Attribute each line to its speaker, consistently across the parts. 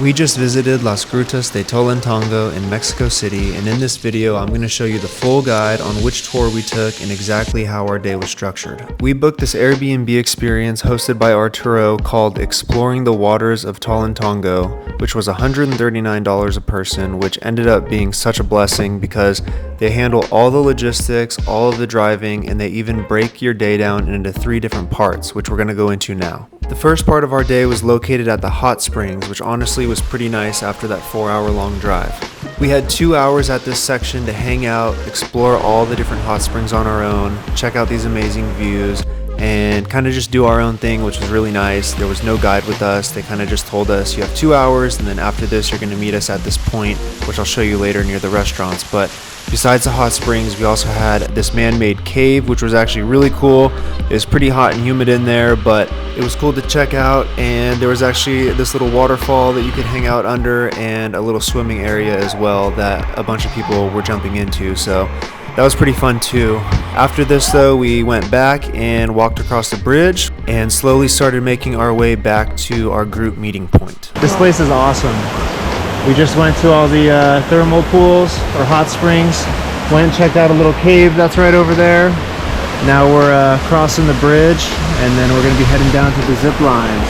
Speaker 1: We just visited Las Grutas de Tolantongo in Mexico City, and in this video I'm going to show you the full guide on which tour we took and exactly how our day was structured. We booked this Airbnb experience hosted by Arturo called Exploring the Waters of Tolantongo, which was $139 a person, which ended up being such a blessing because they handle all the logistics, all of the driving, and they even break your day down into 3 different parts, which we're going to go into now. The first part of our day was located at the hot springs, which honestly was pretty nice after that 4-hour-long drive. We had 2 hours at this section to hang out, explore all the different hot springs on our own, check out these amazing views, and kind of just do our own thing, which was really nice. There was no guide with us. They kind of just told us you have 2 hours, and then after this you're going to meet us at this point, which I'll show you later near the restaurants. But besides the hot springs, we also had this man-made cave, which was actually really cool. It was pretty hot and humid in there, but it was cool to check out, and there was actually this little waterfall that you could hang out under and a little swimming area as well that a bunch of people were jumping into, so that was pretty fun too. After this though, we went back and walked across the bridge and slowly started making our way back to our group meeting point.
Speaker 2: This place is awesome. We just went to all the thermal pools or hot springs, went and checked out a little cave that's right over there. Now we're crossing the bridge, and then we're going to be heading down to the zip lines.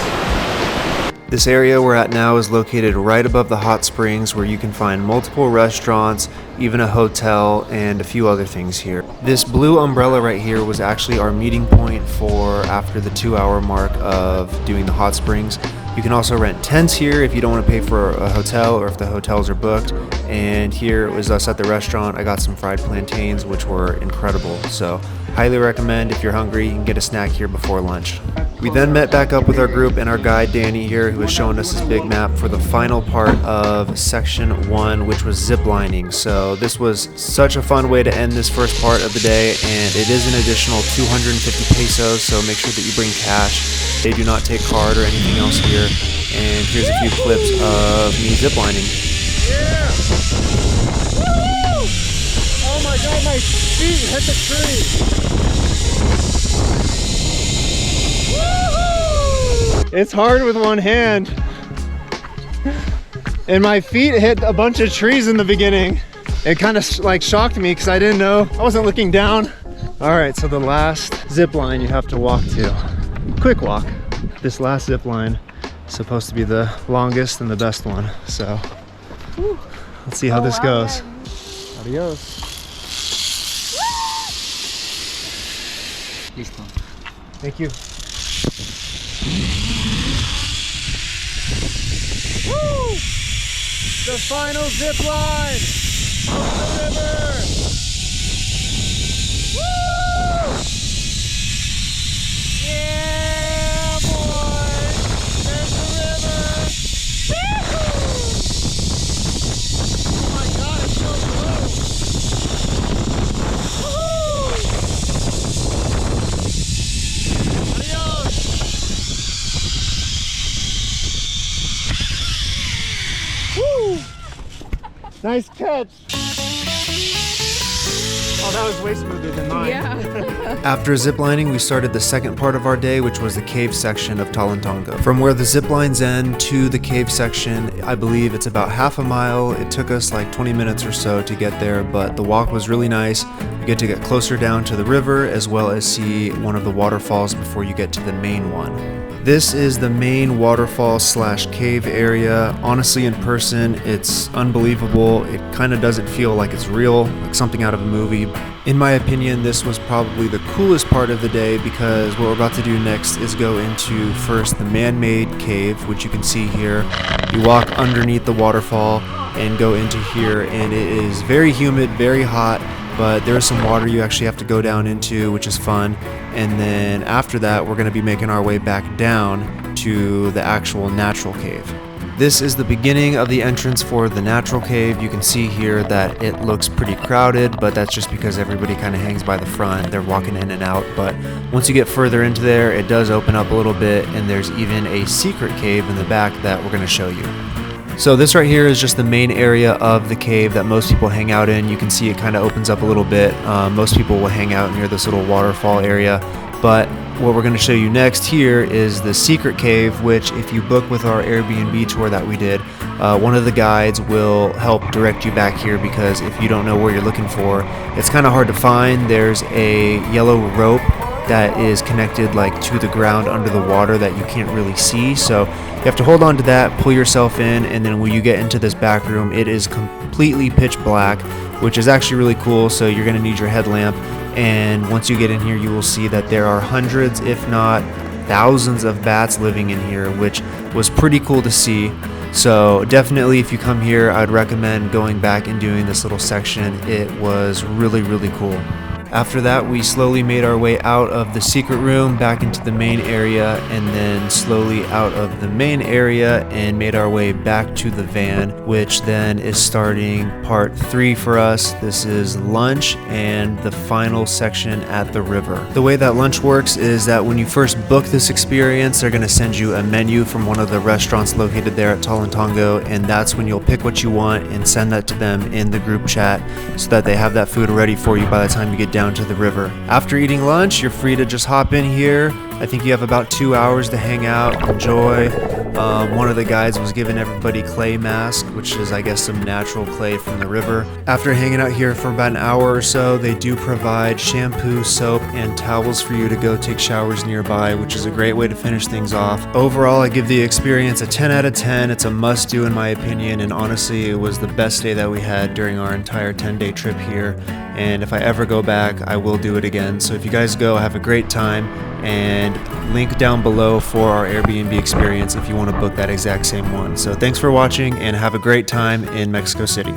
Speaker 1: This area we're at now is located right above the hot springs, where you can find multiple restaurants, even a hotel, and a few other things here. This blue umbrella right here was actually our meeting point for after the 2-hour mark of doing the hot springs. You can also rent tents here if you don't want to pay for a hotel or if the hotels are booked. And here it was us at the restaurant. I got some fried plantains, which were incredible. So highly recommend if you're hungry, you can get a snack here before lunch. We then met back up with our group and our guide Danny here, who was showing us his big map for the final part of section 1, which was zip lining. So this was such a fun way to end this first part of the day, and it is an additional 250 pesos, so make sure that you bring cash. They do not take card or anything else here. And here's a few clips of me ziplining.
Speaker 2: Yeah! Woo! Oh my god, my feet hit the tree! It's hard with one hand. And my feet hit a bunch of trees in the beginning. It kind of like shocked me because I didn't know. I wasn't looking down. Alright, so the last zip line you have to walk to. Quick walk. This last zip line is supposed to be the longest and the best one. So let's see how this goes. Adios. Thank you. Woo! The final zip line of the river. Woo! Yeah, boy! There's the river. Woo-hoo! Oh my god, it's so blue. Woo-hoo! Adios! Woo! Nice catch! Oh, that was way smoother than mine.
Speaker 3: Yeah.
Speaker 1: After ziplining, we started the second part of our day, which was the cave section of Tolantongo. From where the zip lines end to the cave section, I believe it's about half a mile. It took us like 20 minutes or so to get there, but the walk was really nice. You get to get closer down to the river as well as see one of the waterfalls before you get to the main one. This is the main waterfall / cave area. Honestly, in person, it's unbelievable. It kind of doesn't feel like it's real, like something out of a movie. In my opinion, this was probably the coolest part of the day because what we're about to do next is go into first the man-made cave, which you can see here. You walk underneath the waterfall and go into here, and it is very humid, very hot, but there is some water you actually have to go down into, which is fun. And then after that, we're going to be making our way back down to the actual natural cave. This is the beginning of the entrance for the natural cave. You can see here that it looks pretty crowded, but that's just because everybody kind of hangs by the front. They're walking in and out, but once you get further into there, it does open up a little bit, and there's even a secret cave in the back that we're going to show you. So this right here is just the main area of the cave that most people hang out in. You can see it kind of opens up a little bit. Most people will hang out near this little waterfall area. But what we're going to show you next here is the secret cave, which if you book with our Airbnb tour that we did, one of the guides will help direct you back here, because if you don't know where you're looking for, it's kind of hard to find. There's a yellow rope that is connected like to the ground under the water that you can't really see, so you have to hold on to that, pull yourself in, and then when you get into this back room, it is completely pitch black, which is actually really cool. So you're going to need your headlamp, and once you get in here, you will see that there are hundreds, if not thousands, of bats living in here, which was pretty cool to see. So definitely, if you come here, I'd recommend going back and doing this little section. It was really, really cool. After that, we slowly made our way out of the secret room back into the main area, and then slowly out of the main area and made our way back to the van, which then is starting part 3 for us. This is lunch and the final section at the river. The way that lunch works is that when you first book this experience, they're going to send you a menu from one of the restaurants located there at Tolantongo, and that's when you'll pick what you want and send that to them in the group chat so that they have that food ready for you by the time you get down to the river. After eating lunch, you're free to just hop in here. I think you have about 2 hours to hang out, enjoy. One of the guides was giving everybody clay mask, which is, I guess, some natural clay from the river. After hanging out here for about an hour or so, they do provide shampoo, soap, and towels for you to go take showers nearby, which is a great way to finish things off. Overall, I give the experience a 10 out of 10. It's a must-do in my opinion, and honestly, it was the best day that we had during our entire 10-day trip here. And if I ever go back, I will do it again. So if you guys go, have a great time, and link down below for our Airbnb experience if you want to book that exact same one. So thanks for watching, and have a great time in Mexico City.